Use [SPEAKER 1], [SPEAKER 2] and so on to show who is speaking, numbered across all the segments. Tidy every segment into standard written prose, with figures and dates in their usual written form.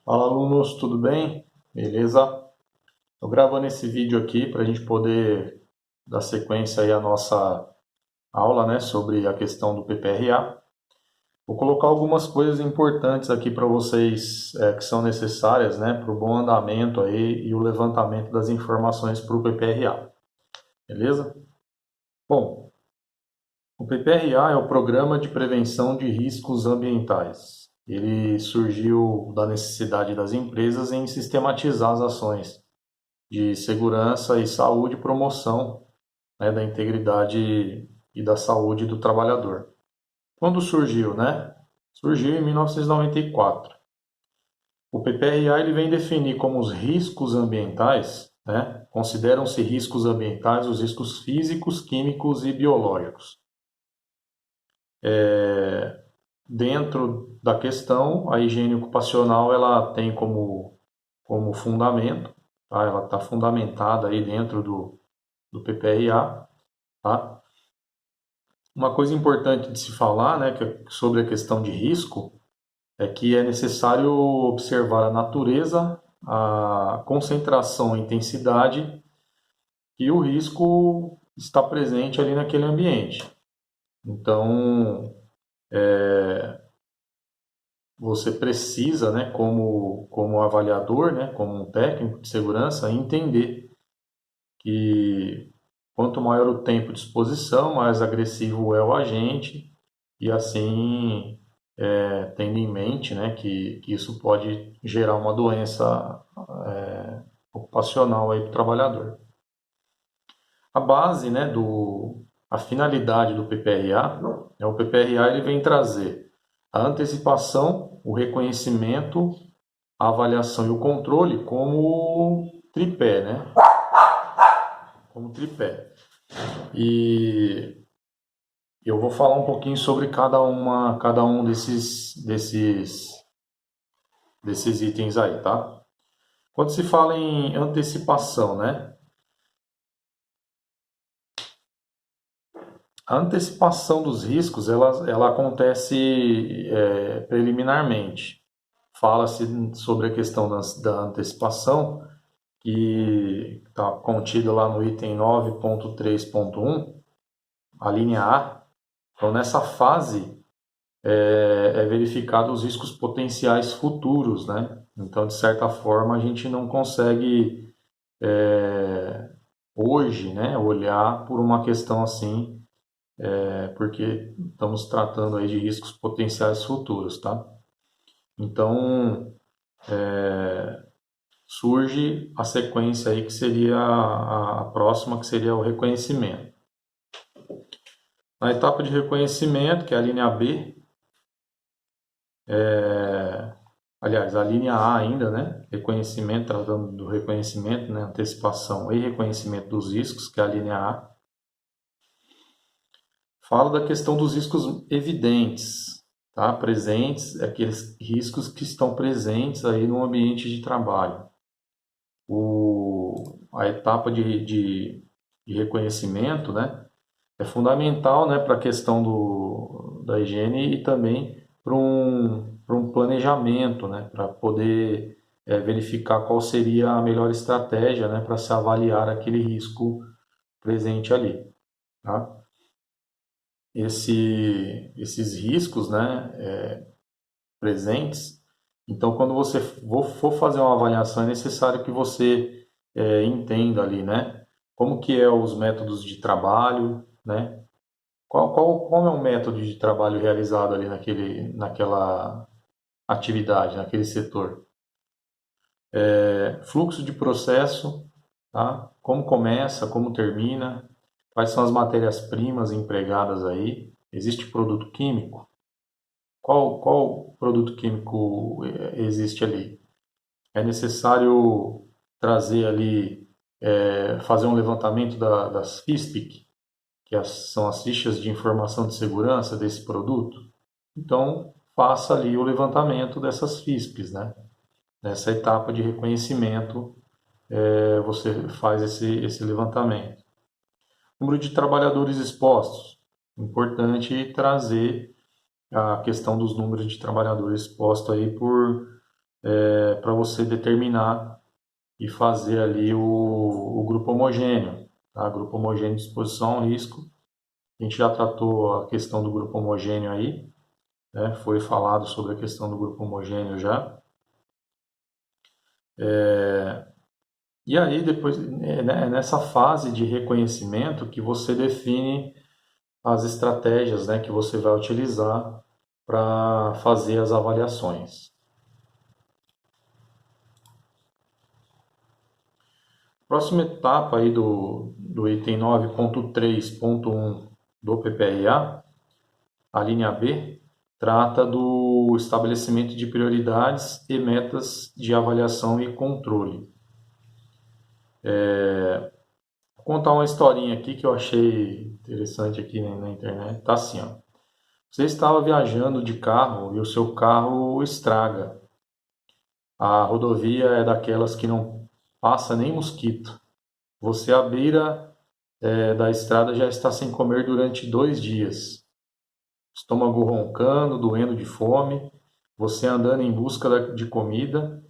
[SPEAKER 1] Fala, alunos, tudo bem? Beleza? Estou gravando esse vídeo aqui para a gente poder dar sequência aí à nossa aula, né, sobre a questão do PPRA. Vou colocar algumas coisas importantes aqui para vocês que são necessárias, né, para o bom andamento aí e o levantamento das informações para o PPRA. Beleza? Bom, o PPRA é o Programa de Prevenção de Riscos Ambientais. Ele surgiu da necessidade das empresas em sistematizar as ações de segurança e saúde e promoção, né, da integridade e da saúde do trabalhador. Quando surgiu, né? Surgiu em 1994. O PPRA ele vem definir como os riscos ambientais, né? Consideram-se riscos ambientais os riscos físicos, químicos e biológicos. Dentro da questão, a higiene ocupacional ela tem como fundamento, tá? Ela está fundamentada aí dentro do PPRA, tá? Uma coisa importante de se falar, né, sobre a questão de risco, é que é necessário observar a natureza, a concentração, a intensidade e o risco está presente ali naquele ambiente. Então, você precisa, né, como avaliador, né, como um técnico de segurança, entender que quanto maior o tempo de exposição, mais agressivo é o agente, e assim, tendo em mente, né, que isso pode gerar uma doença ocupacional aí para o trabalhador. A base, né, a finalidade do PPRA, o PPRA ele vem trazer a antecipação, o reconhecimento, a avaliação e o controle como tripé, né? Como tripé. E eu vou falar um pouquinho sobre cada um desses itens aí, tá? Quando se fala em antecipação, né? A antecipação dos riscos, ela acontece preliminarmente. Fala-se sobre a questão da antecipação, que está contida lá no item 9.3.1, a linha A. Então, nessa fase, é verificado os riscos potenciais futuros, né? Então, de certa forma, a gente não consegue hoje, né, olhar por uma questão assim, porque estamos tratando aí de riscos potenciais futuros, tá? Então, surge a sequência aí que seria a próxima, que seria o reconhecimento. Na etapa de reconhecimento, que é a linha B, aliás, a linha A ainda, né? Reconhecimento, tratando do reconhecimento, né? Antecipação e reconhecimento dos riscos, que é a linha A. Fala da questão dos riscos evidentes, tá? Presentes, aqueles riscos que estão presentes aí no ambiente de trabalho. A etapa de reconhecimento, né? É fundamental, né, para a questão da higiene e também para um planejamento, né, para poder verificar qual seria a melhor estratégia, né, para se avaliar aquele risco presente ali. Tá? Esses riscos, né, presentes, então quando você for fazer uma avaliação é necessário que você entenda ali, né, como que é os métodos de trabalho, né, qual é o método de trabalho realizado ali naquela atividade, naquele setor? Fluxo de processo, tá? Como começa, como termina, quais são as matérias-primas empregadas aí? Existe produto químico? Qual produto químico existe ali? É necessário trazer ali, fazer um levantamento das FISPIC, que são as fichas de informação de segurança desse produto. Então, faça ali o levantamento dessas FISPs, né? Nessa etapa de reconhecimento, você faz esse levantamento. Número de trabalhadores expostos. Importante trazer a questão dos números de trabalhadores expostos aí para você determinar e fazer ali o grupo homogêneo, tá? Grupo homogêneo de exposição ao risco. A gente já tratou a questão do grupo homogêneo aí, né? Foi falado sobre a questão do grupo homogêneo já. E aí depois é nessa fase de reconhecimento que você define as estratégias, né, que você vai utilizar para fazer as avaliações. Próxima etapa aí do item 9.3.1 do PPRA, a linha B, trata do estabelecimento de prioridades e metas de avaliação e controle. Vou contar uma historinha aqui que eu achei interessante aqui na internet. Tá assim, ó. Você estava viajando de carro e o seu carro estraga. A rodovia é daquelas que não passa nem mosquito. Você à beira da estrada já está sem comer durante 2 dias. Estômago roncando, doendo de fome. Você andando em busca de comida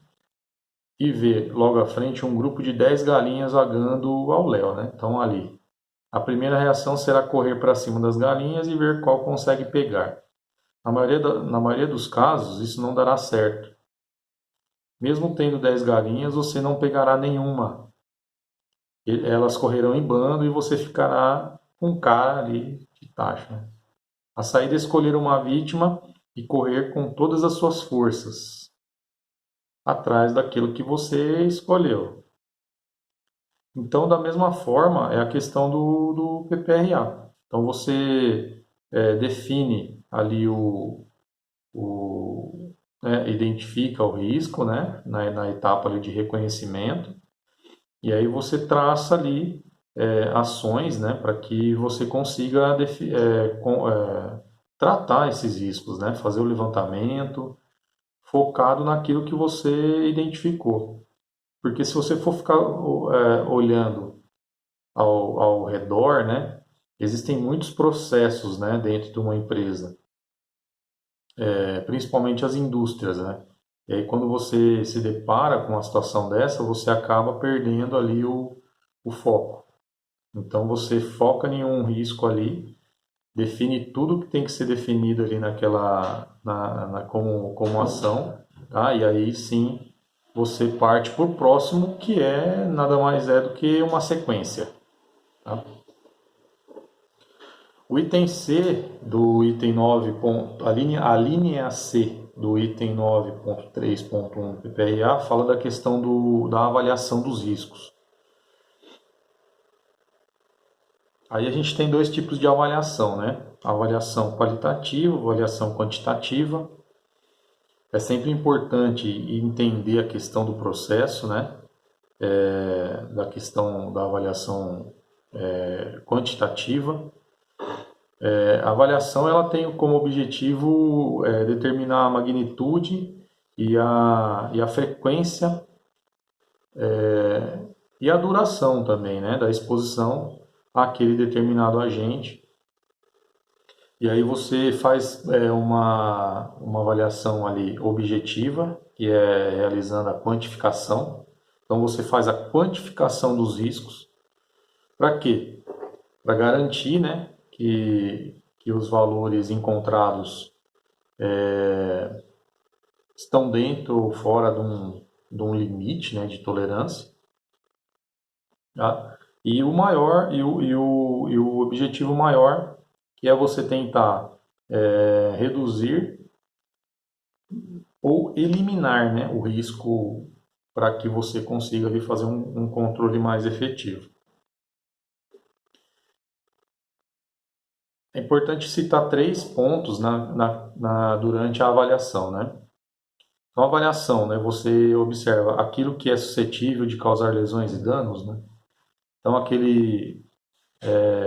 [SPEAKER 1] e vê logo à frente um grupo de 10 galinhas vagando ao léu, né? Estão ali. A primeira reação será correr para cima das galinhas e ver qual consegue pegar. Na maioria dos casos, isso não dará certo. Mesmo tendo 10 galinhas, você não pegará nenhuma. Elas correrão em bando e você ficará com um cara ali de taxa, né? A saída é escolher uma vítima e correr com todas as suas forças atrás daquilo que você escolheu. Então, da mesma forma, é a questão do PPRA. Então, você define ali identifica o risco, né, na etapa ali de reconhecimento, e aí você traça ali ações, né, para que você consiga tratar esses riscos, né, fazer o levantamento focado naquilo que você identificou. Porque se você for ficar olhando ao redor, né, existem muitos processos, né, dentro de uma empresa, principalmente as indústrias, né? E aí quando você se depara com uma situação dessa, você acaba perdendo ali o foco. Então você foca em um risco ali, define tudo que tem que ser definido ali como ação, tá? E aí sim você parte para o próximo, que nada mais é do que uma sequência, tá? O item C do item 9. A linha C do item 9.3.1 do PPRA fala da questão da avaliação dos riscos. Aí a gente tem 2 tipos de avaliação, né? Avaliação qualitativa, avaliação quantitativa. É sempre importante entender a questão do processo, né? Da questão da avaliação quantitativa. A avaliação ela tem como objetivo determinar a magnitude e a frequência e a duração também, né, da exposição àquele determinado agente. E aí você faz uma avaliação ali objetiva, que é realizando a quantificação. Então você faz a quantificação dos riscos. Para quê? Para garantir, né, que os valores encontrados estão dentro ou fora de um limite, né, de tolerância. Tá? E o objetivo maior, que é você tentar reduzir ou eliminar, né, o risco para que você consiga ali, fazer um controle mais efetivo. É importante citar 3 pontos durante a avaliação, né? Então, a avaliação, né, você observa aquilo que é suscetível de causar lesões e danos, né? Então, aquele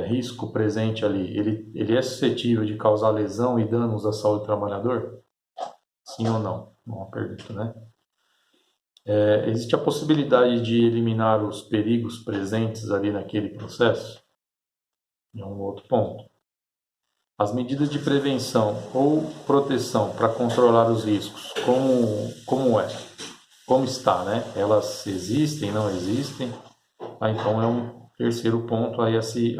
[SPEAKER 1] risco presente ali, ele é suscetível de causar lesão e danos à saúde do trabalhador? Sim ou não? Uma pergunta, né? Existe a possibilidade de eliminar os perigos presentes ali naquele processo? É um outro ponto. As medidas de prevenção ou proteção para controlar os riscos, como é? como está, né? Elas existem, não existem? Tá? Então é um terceiro ponto aí a se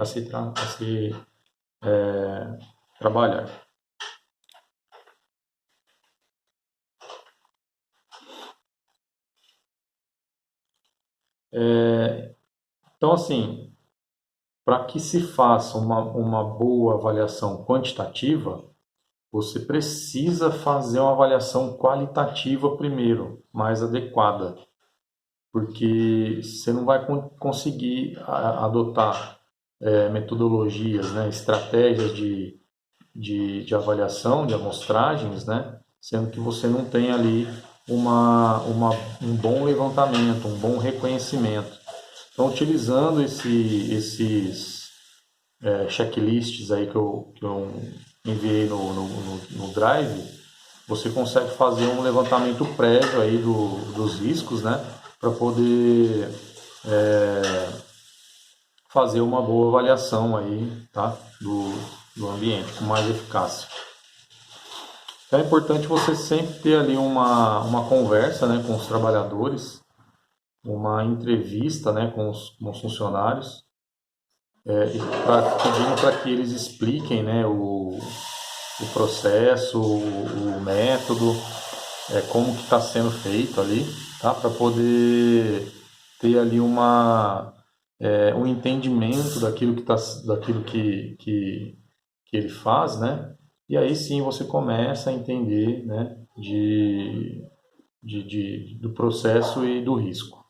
[SPEAKER 1] trabalhar. Então, assim, para que se faça uma boa avaliação quantitativa, você precisa fazer uma avaliação qualitativa primeiro, mais adequada, porque você não vai conseguir adotar metodologias, né, estratégias de avaliação, de amostragens, né, sendo que você não tem ali um bom levantamento, um bom reconhecimento. Então, utilizando esses checklists aí que eu enviei no Drive, você consegue fazer um levantamento prévio aí dos riscos, né? Para poder fazer uma boa avaliação aí, tá? Do ambiente, com mais eficácia. Então é importante você sempre ter ali uma conversa, né, com os trabalhadores, uma entrevista, né, com os funcionários, pedindo para que eles expliquem, né, o processo, o método, como que está sendo feito ali, tá? Para poder ter ali um entendimento daquilo que ele faz, né? E aí sim você começa a entender, né, do processo e do risco.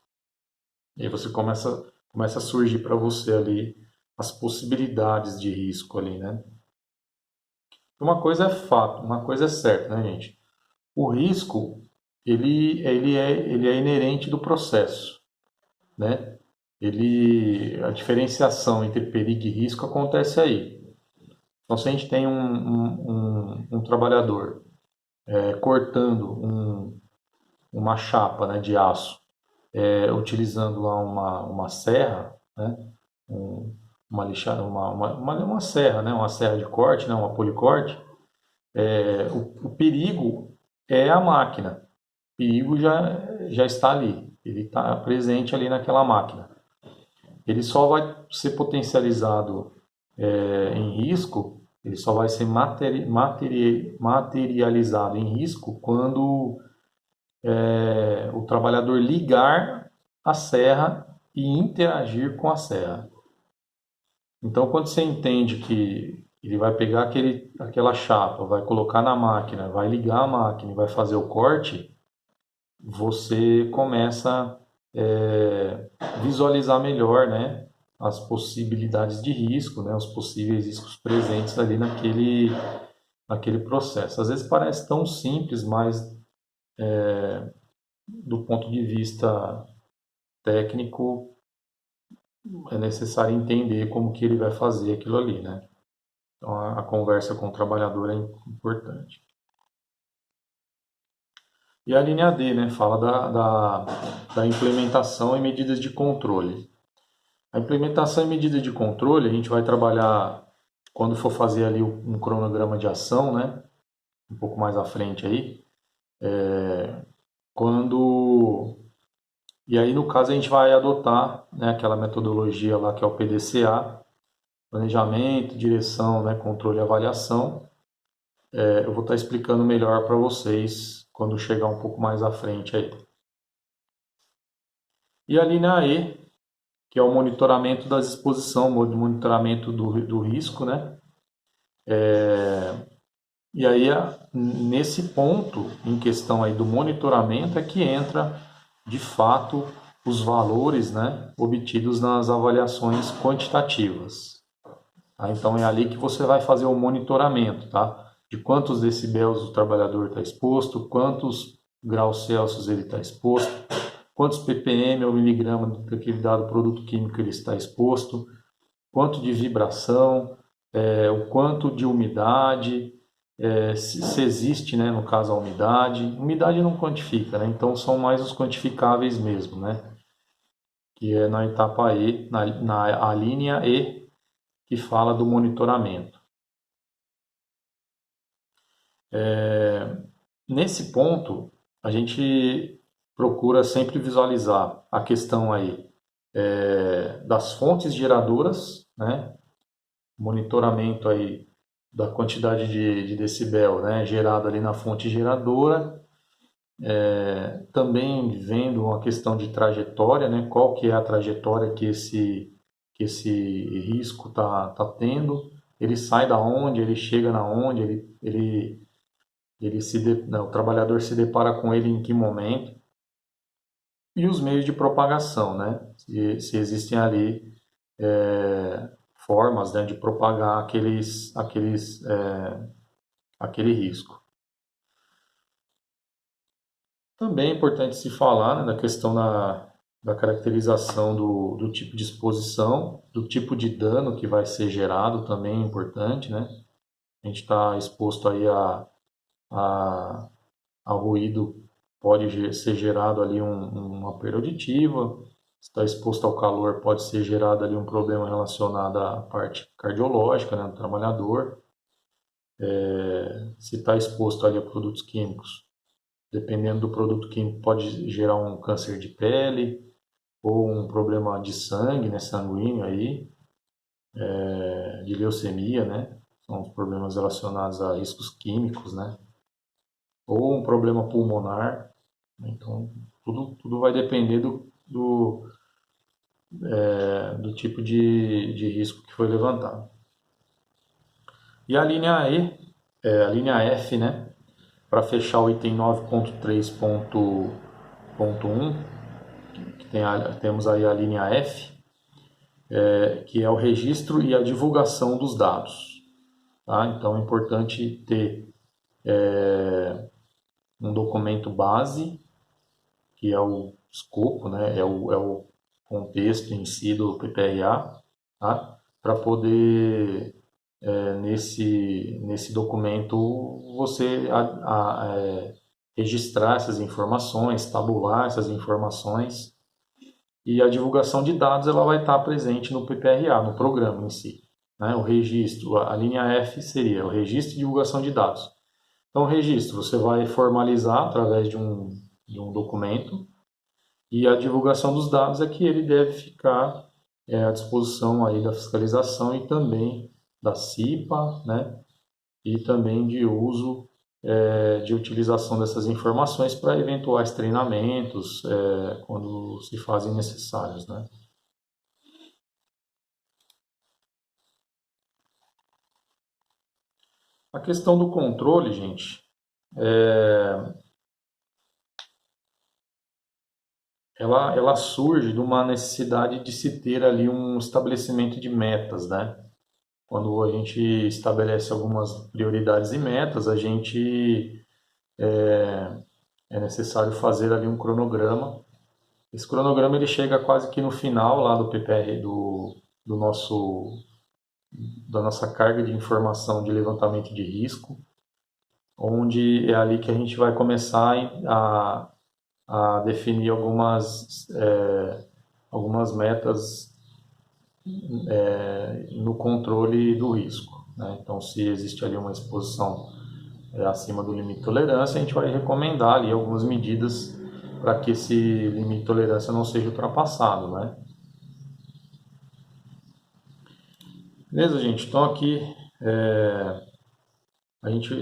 [SPEAKER 1] E aí você começa a surgir para você ali as possibilidades de risco ali, né? Uma coisa é fato, uma coisa é certa, né, gente? O risco, ele é inerente do processo, né? A diferenciação entre perigo e risco acontece aí. Então, se a gente tem um trabalhador cortando uma chapa, né, de aço, utilizando lá uma serra, né, um, uma lixada, uma serra, né, uma serra de corte, né, uma policorte, o perigo é a máquina. O perigo já está ali, ele está presente ali naquela máquina. Ele só vai ser potencializado em risco, ele só vai ser materializado em risco quando o trabalhador ligar a serra e interagir com a serra. Então, quando você entende que ele vai pegar aquela chapa, vai colocar na máquina, vai ligar a máquina e vai fazer o corte, você começa a visualizar melhor, né, as possibilidades de risco, né, os possíveis riscos presentes ali naquele processo. Às vezes parece tão simples, mas do ponto de vista técnico é necessário entender como que ele vai fazer aquilo ali, né? Então a conversa com o trabalhador é importante. E a linha D, né, fala da implementação e medidas de controle. A implementação e medidas de controle, a gente vai trabalhar quando for fazer ali um cronograma de ação, né, um pouco mais à frente aí, e aí no caso a gente vai adotar, né, aquela metodologia lá que é o PDCA, planejamento, direção, né, controle e avaliação. Eu vou estar explicando melhor para vocês quando chegar um pouco mais à frente aí. E a linha E, que é o monitoramento da exposição, o monitoramento do risco, né? E aí, nesse ponto, em questão aí do monitoramento, é que entra, de fato, os valores, né, obtidos nas avaliações quantitativas. Tá? Então, é ali que você vai fazer o monitoramento, tá? De quantos decibéis o trabalhador está exposto, quantos graus Celsius ele está exposto, quantos ppm ou miligrama daquele dado produto químico ele está exposto, quanto de vibração, o quanto de umidade, se existe, né, no caso, a umidade. Umidade não quantifica, né? Então são mais os quantificáveis mesmo, né? Que é na etapa E, a linha E, que fala do monitoramento. Nesse ponto, a gente procura sempre visualizar a questão aí das fontes geradoras, né? Monitoramento aí da quantidade de decibel, né, gerado ali na fonte geradora, também vendo uma questão de trajetória, né, qual que é a trajetória que esse risco tá tendo, ele sai da onde, ele chega na onde, o trabalhador se depara com ele em que momento, e os meios de propagação, né, se existem ali formas, né, de propagar aquele risco. Também é importante se falar, né, da questão da caracterização do tipo de exposição, do tipo de dano que vai ser gerado, também é importante, né? A gente está exposto aí a ruído, pode ser gerado ali uma perda auditiva, se está exposto ao calor, pode ser gerado ali um problema relacionado à parte cardiológica, né, do trabalhador. Se está exposto ali a produtos químicos, dependendo do produto químico, pode gerar um câncer de pele ou um problema de sangue, né, sanguíneo aí, de leucemia, né? São os problemas relacionados a riscos químicos, né? Ou um problema pulmonar. Então, tudo vai depender do tipo de risco que foi levantado. E a linha a linha F, né? Para fechar o item 9.3.1, temos aí a linha F, que é o registro e a divulgação dos dados. Tá? Então é importante ter um documento base, que é o escopo, né? é o contexto em si do PPRA, tá? Para poder, nesse documento, você registrar essas informações, tabular essas informações, e a divulgação de dados ela vai estar presente no PPRA, no programa em si. Né? O registro, a linha F seria o registro e divulgação de dados. Então, o registro você vai formalizar através de um documento, e a divulgação dos dados é que ele deve ficar à disposição aí da fiscalização e também da CIPA, né? E também de uso de utilização dessas informações para eventuais treinamentos, quando se fazem necessários, né? A questão do controle, gente, ela surge de uma necessidade de se ter ali um estabelecimento de metas, né? Quando a gente estabelece algumas prioridades e metas, a gente é necessário fazer ali um cronograma. Esse cronograma ele chega quase que no final lá do PPR do da nossa carga de informação de levantamento de risco, onde é ali que a gente vai começar a definir algumas metas no controle do risco. Né? Então, se existe ali uma exposição acima do limite de tolerância, a gente vai recomendar ali algumas medidas para que esse limite de tolerância não seja ultrapassado, né? Beleza, gente? Então aqui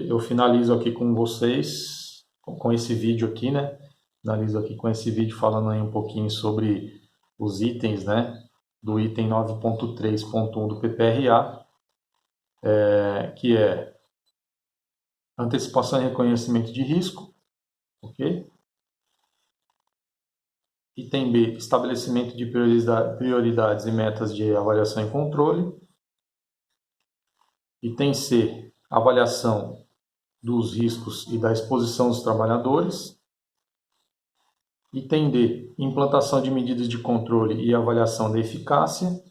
[SPEAKER 1] eu finalizo aqui com vocês com esse vídeo aqui, né? Finalizo aqui com esse vídeo falando aí um pouquinho sobre os itens, né? Do item 9.3.1 do PPRA, que é antecipação e reconhecimento de risco, ok? Item B, estabelecimento de prioridades e metas de avaliação e controle. Item C, avaliação dos riscos e da exposição dos trabalhadores. Item D, implantação de medidas de controle e avaliação da eficácia.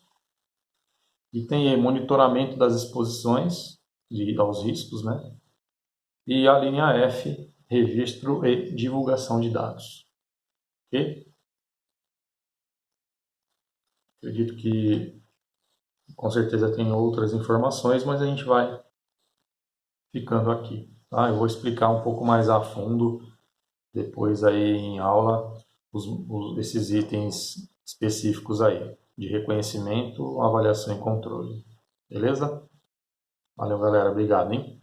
[SPEAKER 1] Item E, monitoramento das exposições aos riscos, né? E a linha F, registro e divulgação de dados. Ok? Acredito que com certeza tem outras informações, mas a gente vai ficando aqui. Tá? Eu vou explicar um pouco mais a fundo depois aí em aula esses itens específicos aí, de reconhecimento, avaliação e controle. Beleza? Valeu, galera. Obrigado, hein?